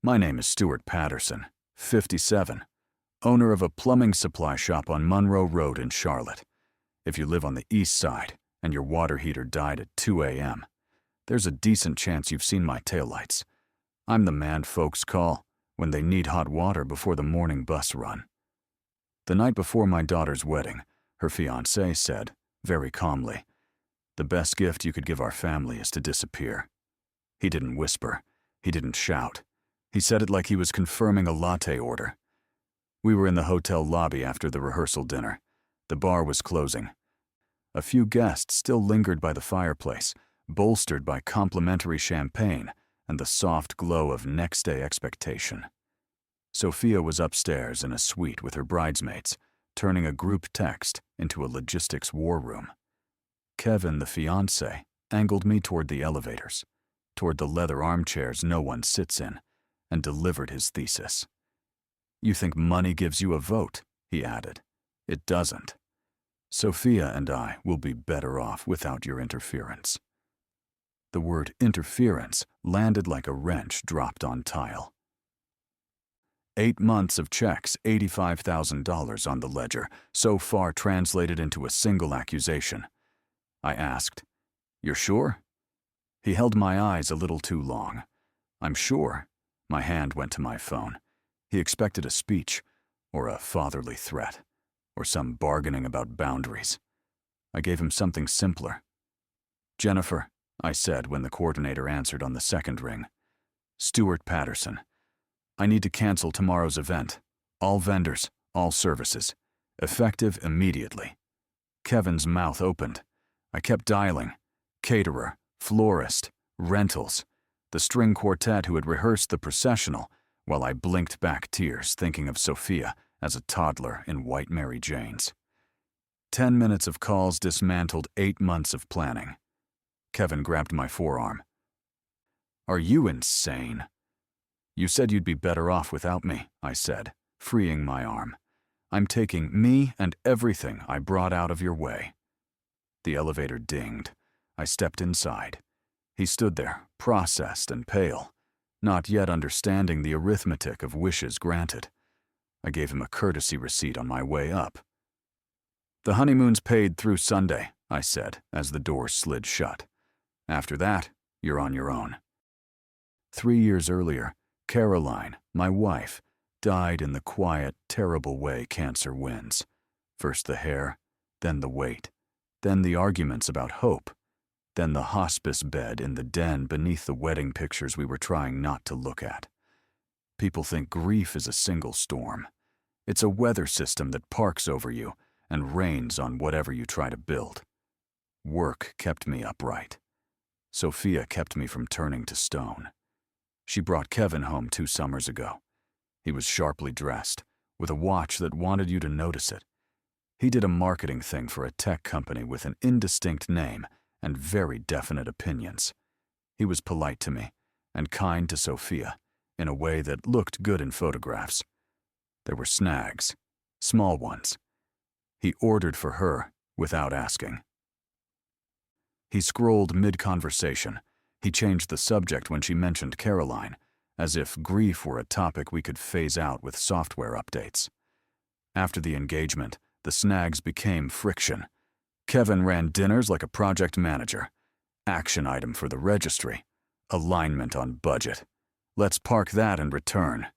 My name is Stuart Patterson, 57, owner of a plumbing supply shop on Monroe Road in Charlotte. If you live on the east side and your water heater died at 2 a.m., there's a decent chance you've seen my taillights. I'm the man folks call when they need hot water before the morning bus run. The night before my daughter's wedding, her fiancé said, very calmly, "The best gift you could give our family is to disappear." He didn't whisper. He didn't shout. He said it like he was confirming a latte order. We were in the hotel lobby after the rehearsal dinner. The bar was closing. A few guests still lingered by the fireplace, bolstered by complimentary champagne and the soft glow of next-day expectation. Sophia was upstairs in a suite with her bridesmaids, turning a group text into a logistics war room. Kevin, the fiancé, angled me toward the elevators, toward the leather armchairs no one sits in, and delivered his thesis. "You think money gives you a vote," he added. "It doesn't. Sophia and I will be better off without your interference." The word interference landed like a wrench dropped on tile. 8 months of checks, $85,000 on the ledger, so far translated into a single accusation. I asked, "You're sure?" He held my eyes a little too long. "I'm sure." My hand went to my phone. He expected a speech, or a fatherly threat, or some bargaining about boundaries. I gave him something simpler. "Jennifer," I said when the coordinator answered on the second ring. "Stuart Patterson. I need to cancel tomorrow's event. All vendors, all services. Effective immediately." Kevin's mouth opened. I kept dialing. Caterer, florist, rentals, the string quartet who had rehearsed the processional, while I blinked back tears thinking of Sophia as a toddler in white Mary Janes. 10 minutes of calls dismantled 8 months of planning. Kevin grabbed my forearm. "Are you insane?" "You said you'd be better off without me," I said, freeing my arm. "I'm taking me and everything I brought out of your way." The elevator dinged. I stepped inside. He stood there, processed and pale, not yet understanding the arithmetic of wishes granted. I gave him a courtesy receipt on my way up. "The honeymoon's paid through Sunday," I said as the door slid shut. "After that, you're on your own." 3 years earlier, Caroline, my wife, died in the quiet, terrible way cancer wins. First the hair, then the weight, then the arguments about hope, then the hospice bed in the den beneath the wedding pictures we were trying not to look at. People think grief is a single storm. It's a weather system that parks over you and rains on whatever you try to build. Work kept me upright. Sophia kept me from turning to stone. She brought Kevin home 2 summers ago. He was sharply dressed, with a watch that wanted you to notice it. He did a marketing thing for a tech company with an indistinct name and very definite opinions. He was polite to me and kind to Sophia in a way that looked good in photographs. There were snags, small ones. He ordered for her without asking. He scrolled mid-conversation. He changed the subject when she mentioned Caroline, as if grief were a topic we could phase out with software updates. After the engagement, the snags became friction. Kevin ran dinners like a project manager. Action item for the registry. Alignment on budget. Let's park that and return.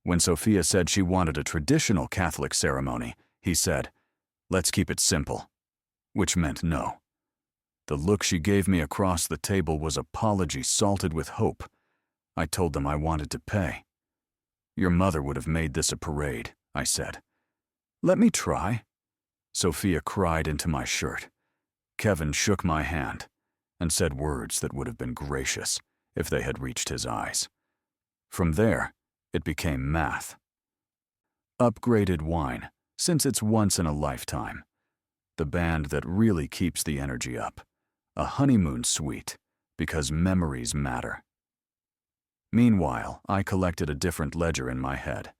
When Sophia said she wanted a traditional Catholic ceremony, he said, "Let's keep it simple," which meant no. The look she gave me across the table was apology salted with hope. I told them I wanted to pay. "Your mother would have made this a parade," I said. "Let me try." Sophia cried into my shirt. Kevin shook my hand and said words that would have been gracious if they had reached his eyes. From there, it became math. Upgraded wine, since it's once in a lifetime. The band that really keeps the energy up. A honeymoon suite, because memories matter. Meanwhile, I collected a different ledger in my head.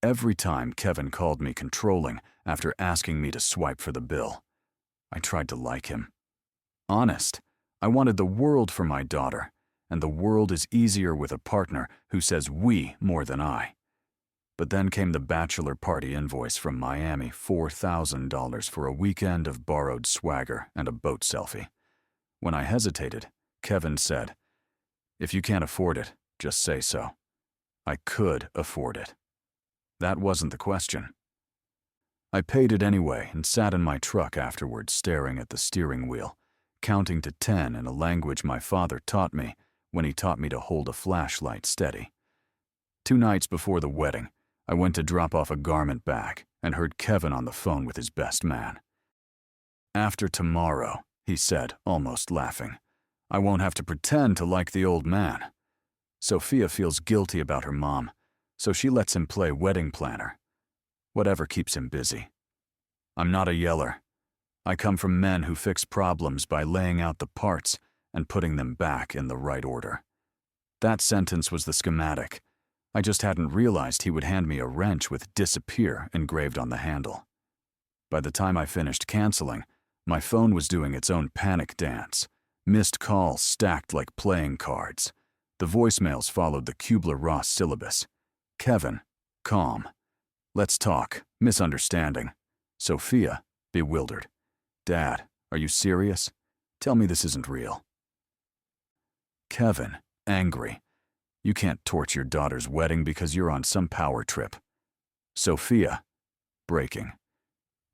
Every time Kevin called me controlling after asking me to swipe for the bill, I tried to like him. Honest, I wanted the world for my daughter, and the world is easier with a partner who says we more than I. But then came the bachelor party invoice from Miami, $4,000 for a weekend of borrowed swagger and a boat selfie. When I hesitated, Kevin said, "If you can't afford it, just say so." I could afford it. That wasn't the question. I paid it anyway and sat in my truck afterwards staring at the steering wheel, counting to 10 in a language my father taught me when he taught me to hold a flashlight steady. 2 nights before the wedding, I went to drop off a garment bag and heard Kevin on the phone with his best man. "After tomorrow," he said, almost laughing, "I won't have to pretend to like the old man. Sophia feels guilty about her mom, so she lets him play wedding planner. Whatever keeps him busy. I'm not a yeller. I come from men who fix problems by laying out the parts and putting them back in the right order." That sentence was the schematic. I just hadn't realized he would hand me a wrench with "disappear" engraved on the handle. By the time I finished canceling, my phone was doing its own panic dance. Missed calls stacked like playing cards. The voicemails followed the Kubler-Ross syllabus. Kevin, calm. Let's talk, misunderstanding. Sophia, bewildered. Dad, are you serious? Tell me this isn't real. Kevin, angry. You can't torch your daughter's wedding because you're on some power trip. Sophia, breaking.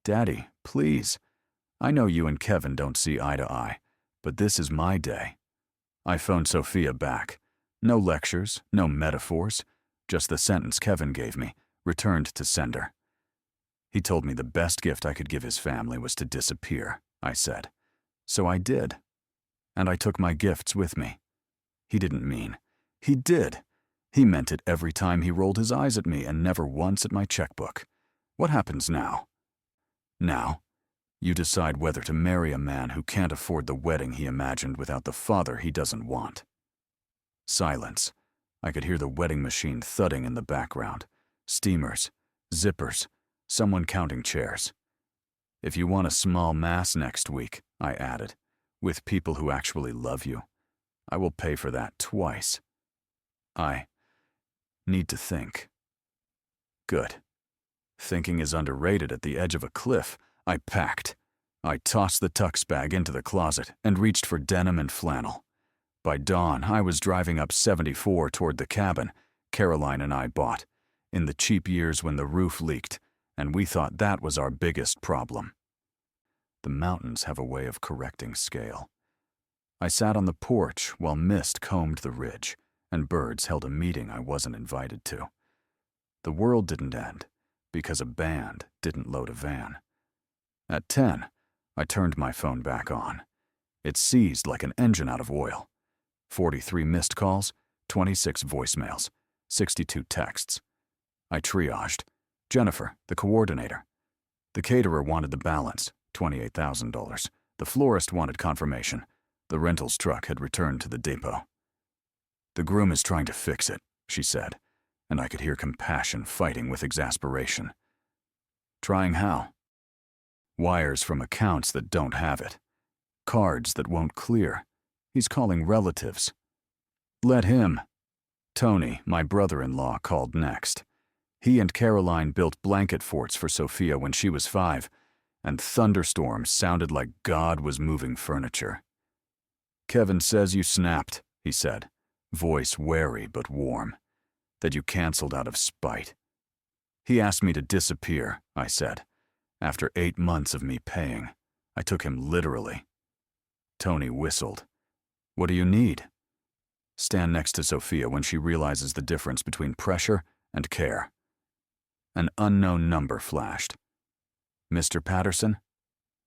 Daddy, please. I know you and Kevin don't see eye to eye, but this is my day. I phoned Sophia back. No lectures, no metaphors, just the sentence Kevin gave me, returned to sender. He told me the best gift I could give his family was to disappear, I said. So I did. And I took my gifts with me. He didn't mean. He did. He meant it every time he rolled his eyes at me and never once at my checkbook. What happens now? Now, you decide whether to marry a man who can't afford the wedding he imagined without the father he doesn't want. Silence. I could hear the wedding machine thudding in the background. Steamers, zippers, someone counting chairs. If you want a small mass next week, I added, with people who actually love you, I will pay for that twice. I need to think. Good. Thinking is underrated at the edge of a cliff. I packed. I tossed the tux bag into the closet and reached for denim and flannel. By dawn, I was driving up 74 toward the cabin Caroline and I bought, in the cheap years when the roof leaked, and we thought that was our biggest problem. The mountains have a way of correcting scale. I sat on the porch while mist combed the ridge, and birds held a meeting I wasn't invited to. The world didn't end, because a band didn't load a van. At 10, I turned my phone back on. It seized like an engine out of oil. 43 missed calls, 26 voicemails, 62 texts. I triaged. Jennifer, the coordinator. The caterer wanted the balance, $28,000. The florist wanted confirmation. The rentals truck had returned to the depot. The groom is trying to fix it, she said, and I could hear compassion fighting with exasperation. Trying how? Wires from accounts that don't have it. Cards that won't clear. He's calling relatives. Let him. Tony, my brother-in-law, called next. He and Caroline built blanket forts for Sophia when she was 5, and thunderstorms sounded like God was moving furniture. Kevin says you snapped, he said, voice wary but warm, that you canceled out of spite. He asked me to disappear, I said. After 8 months of me paying, I took him literally. Tony whistled. What do you need? Stand next to Sophia when she realizes the difference between pressure and care. An unknown number flashed. Mr. Patterson?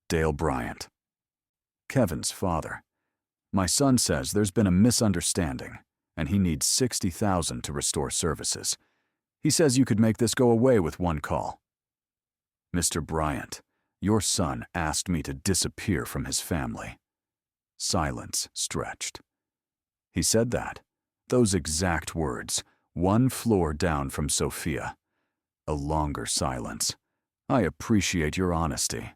Dale Bryant. Kevin's father. My son says there's been a misunderstanding, and he needs $60,000 to restore services. He says you could make this go away with one call. Mr. Bryant, your son asked me to disappear from his family. Silence stretched. He said that. Those exact words, 1 floor down from Sophia. A longer silence. I appreciate your honesty.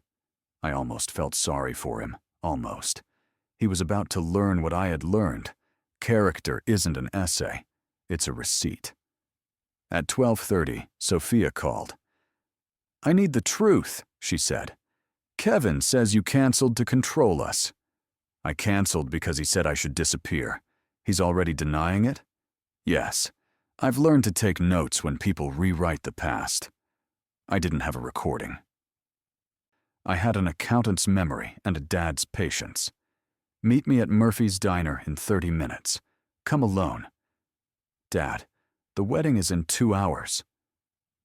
I almost felt sorry for him, almost. He was about to learn what I had learned. Character isn't an essay, it's a receipt. At 12:30, Sophia called. "I need the truth," she said. "Kevin says you canceled to control us." "I canceled because he said I should disappear. He's already denying it?" "Yes. I've learned to take notes when people rewrite the past." I didn't have a recording. I had an accountant's memory and a dad's patience. "Meet me at Murphy's Diner in 30 minutes. Come alone." "Dad, the wedding is in 2 hours."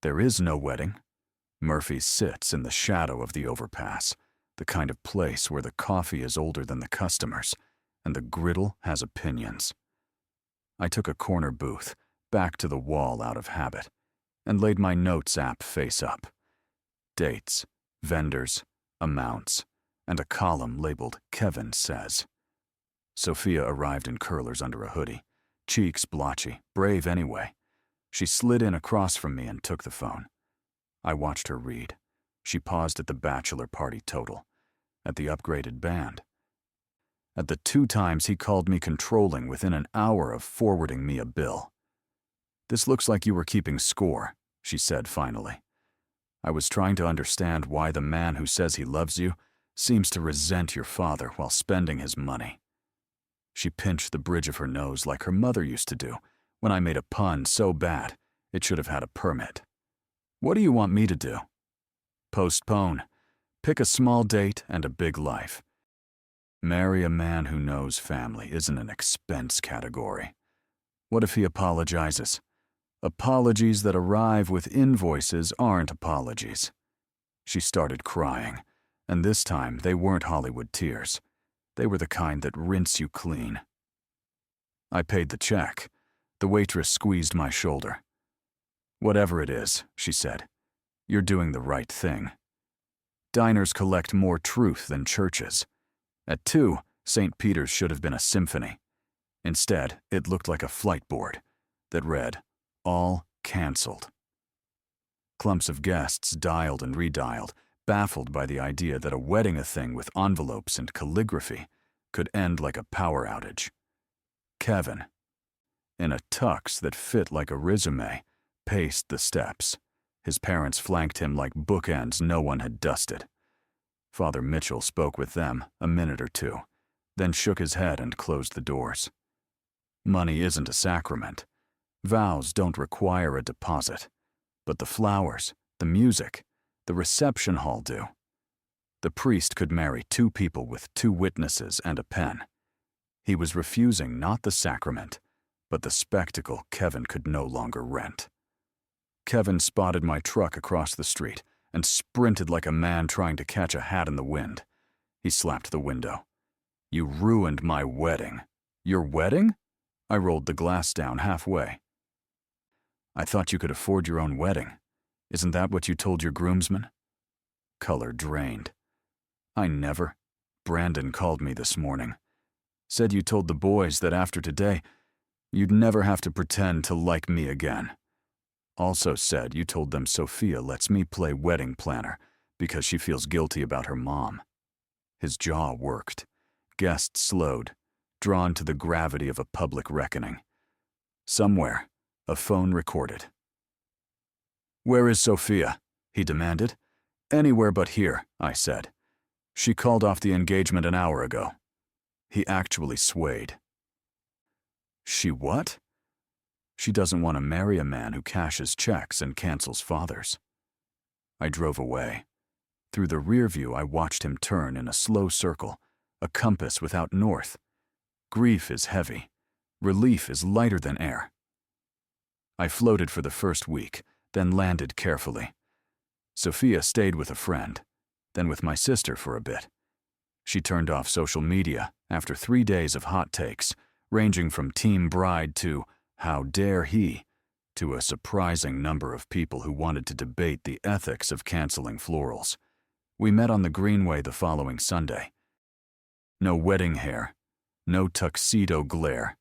"There is no wedding." Murphy's sits in the shadow of the overpass, the kind of place where the coffee is older than the customers, and the griddle has opinions. I took a corner booth, back to the wall out of habit, and laid my notes app face up. Dates, vendors, amounts, and a column labeled Kevin Says. Sophia arrived in curlers under a hoodie, cheeks blotchy, brave anyway. She slid in across from me and took the phone. I watched her read. She paused at the bachelor party total, at the upgraded band, at the 2 times he called me controlling within an hour of forwarding me a bill. "This looks like you were keeping score," she said finally. "I was trying to understand why the man who says he loves you seems to resent your father while spending his money." She pinched the bridge of her nose like her mother used to do when I made a pun so bad it should have had a permit. "What do you want me to do?" "Postpone. Pick a small date and a big life. Marry a man who knows family isn't an expense category. What if he apologizes? Apologies that arrive with invoices aren't apologies." She started crying, and this time they weren't Hollywood tears. They were the kind that rinse you clean. I paid the check. The waitress squeezed my shoulder. "Whatever it is," she said, "you're doing the right thing. Diners collect more truth than churches. At 2, St. Peter's should have been a symphony. Instead, it looked like a flight board that read, 'All canceled.'" Clumps of guests dialed and redialed, baffled by the idea that a wedding-a-thing with envelopes and calligraphy could end like a power outage. Kevin, in a tux that fit like a resume, paced the steps. His parents flanked him like bookends no one had dusted. Father Mitchell spoke with them a minute or 2, then shook his head and closed the doors. Money isn't a sacrament. Vows don't require a deposit. But the flowers, the music, the reception hall do. The priest could marry 2 people with 2 witnesses and a pen. He was refusing not the sacrament, but the spectacle Kevin could no longer rent. Kevin spotted my truck across the street and sprinted like a man trying to catch a hat in the wind. He slapped the window. "You ruined my wedding." "Your wedding?" I rolled the glass down halfway. "I thought you could afford your own wedding. Isn't that what you told your groomsmen?" Color drained. "I never. Brandon called me this morning. Said you told the boys that after today, you'd never have to pretend to like me again. Also said you told them Sophia lets me play wedding planner because she feels guilty about her mom." His jaw worked. Guests slowed, drawn to the gravity of a public reckoning. Somewhere, a phone recorded. "Where is Sophia?" he demanded. "Anywhere but here," I said. "She called off the engagement an hour ago." He actually swayed. "She what?" "She doesn't want to marry a man who cashes checks and cancels fathers." I drove away. Through the rear view, I watched him turn in a slow circle, a compass without north. Grief is heavy. Relief is lighter than air. I floated for the first week, then landed carefully. Sophia stayed with a friend, then with my sister for a bit. She turned off social media after 3 days of hot takes, ranging from Team Bride to "How dare he?" to a surprising number of people who wanted to debate the ethics of canceling florals. We met on the Greenway the following Sunday. No wedding hair, no tuxedo glare,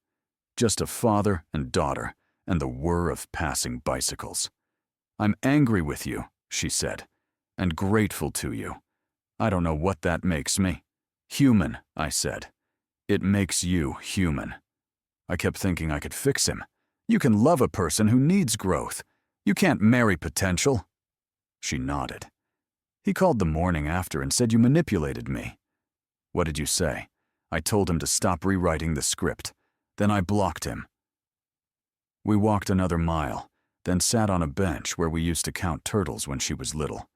just a father and daughter and the whir of passing bicycles. "I'm angry with you," she said, "and grateful to you. I don't know what that makes me." "Human," I said. "It makes you human." I kept thinking I could fix him. You can love a person who needs growth. You can't marry potential. She nodded. He called the morning after and said you manipulated me. What did you say? I told him to stop rewriting the script. Then I blocked him. We walked another mile, then sat on a bench where we used to count turtles when she was little.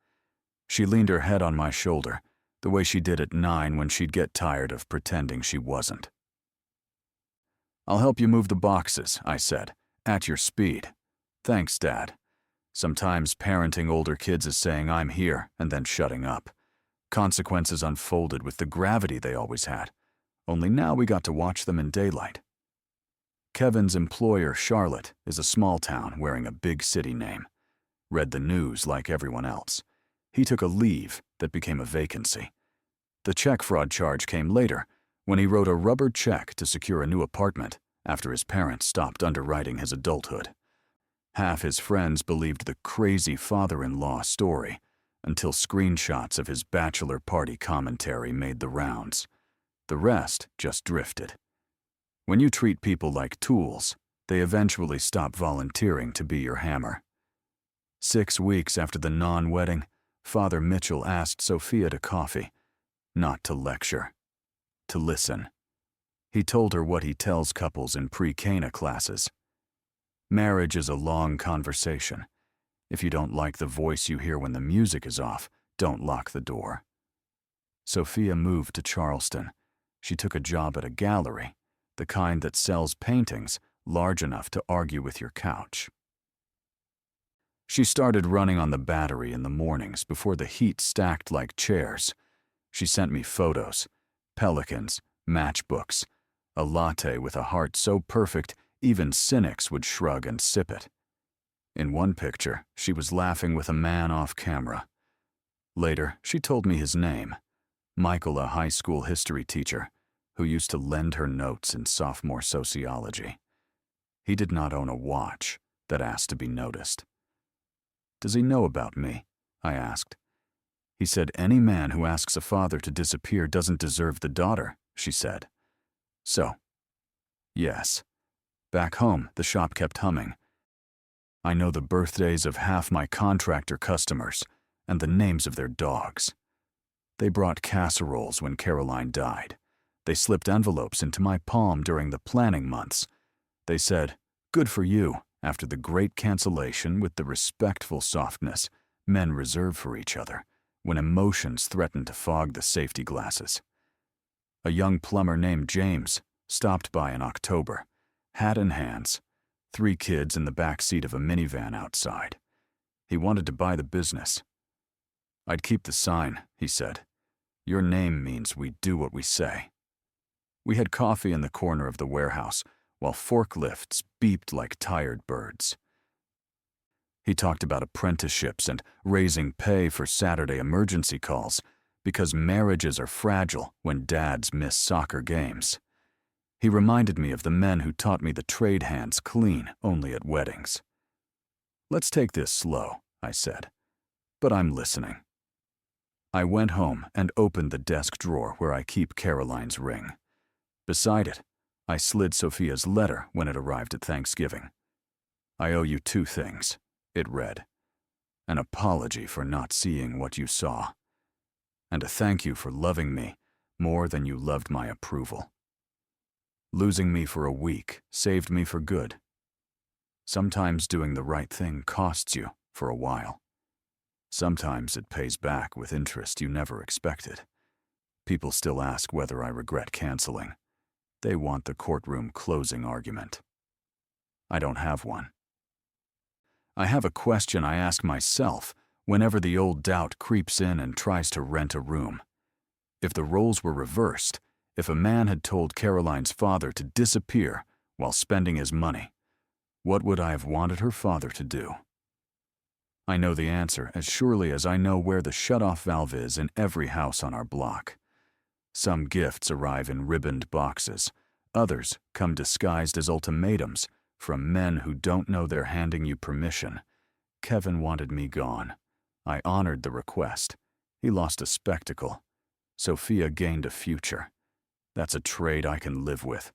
She leaned her head on my shoulder, the way she did at 9 when she'd get tired of pretending she wasn't. I'll help you move the boxes, I said, at your speed. Thanks, Dad. Sometimes parenting older kids is saying I'm here and then shutting up. Consequences unfolded with the gravity they always had, only now we got to watch them in daylight. Kevin's employer, Charlotte, is a small town wearing a big city name. Read the news like everyone else. He took a leave that became a vacancy. The check fraud charge came later, when he wrote a rubber check to secure a new apartment after his parents stopped underwriting his adulthood. Half his friends believed the crazy father-in-law story, until screenshots of his bachelor party commentary made the rounds. The rest just drifted. When you treat people like tools, they eventually stop volunteering to be your hammer. 6 weeks after the non-wedding, Father Mitchell asked Sophia to coffee, not to lecture, to listen. He told her what he tells couples in pre-Cana classes. Marriage is a long conversation. If you don't like the voice you hear when the music is off, don't lock the door. Sophia moved to Charleston. She took a job at a gallery, the kind that sells paintings large enough to argue with your couch. She started running on the battery in the mornings before the heat stacked like chairs. She sent me photos, pelicans, matchbooks, a latte with a heart so perfect even cynics would shrug and sip it. In one picture, she was laughing with a man off camera. Later, she told me his name, Michael, a high school history teacher, who used to lend her notes in sophomore sociology. He did not own a watch that asked to be noticed. Does he know about me? I asked. He said any man who asks a father to disappear doesn't deserve the daughter, she said. So, yes. Back home, the shop kept humming. I know the birthdays of half my contractor customers and the names of their dogs. They brought casseroles when Caroline died. They slipped envelopes into my palm during the planning months. They said, "Good for you," after the great cancellation with the respectful softness men reserve for each other when emotions threaten to fog the safety glasses. A young plumber named James stopped by in October, hat in hands, 3 kids in the back seat of a minivan outside. He wanted to buy the business. I'd keep the sign, he said. Your name means we do what we say. We had coffee in the corner of the warehouse while forklifts beeped like tired birds. He talked about apprenticeships and raising pay for Saturday emergency calls because marriages are fragile when dads miss soccer games. He reminded me of the men who taught me the trade hands clean only at weddings. Let's take this slow, I said, but I'm listening. I went home and opened the desk drawer where I keep Caroline's ring. Beside it, I slid Sophia's letter when it arrived at Thanksgiving. I owe you 2 things, it read. An apology for not seeing what you saw, and a thank you for loving me more than you loved my approval. Losing me for a week saved me for good. Sometimes doing the right thing costs you for a while. Sometimes it pays back with interest you never expected. People still ask whether I regret canceling. They want the courtroom closing argument. I don't have one. I have a question I ask myself whenever the old doubt creeps in and tries to rent a room. If the roles were reversed, if a man had told Caroline's father to disappear while spending his money, what would I have wanted her father to do? I know the answer as surely as I know where the shut-off valve is in every house on our block. Some gifts arrive in ribboned boxes. Others come disguised as ultimatums from men who don't know they're handing you permission. Kevin wanted me gone. I honored the request. He lost a spectacle. Sophia gained a future. That's a trade I can live with,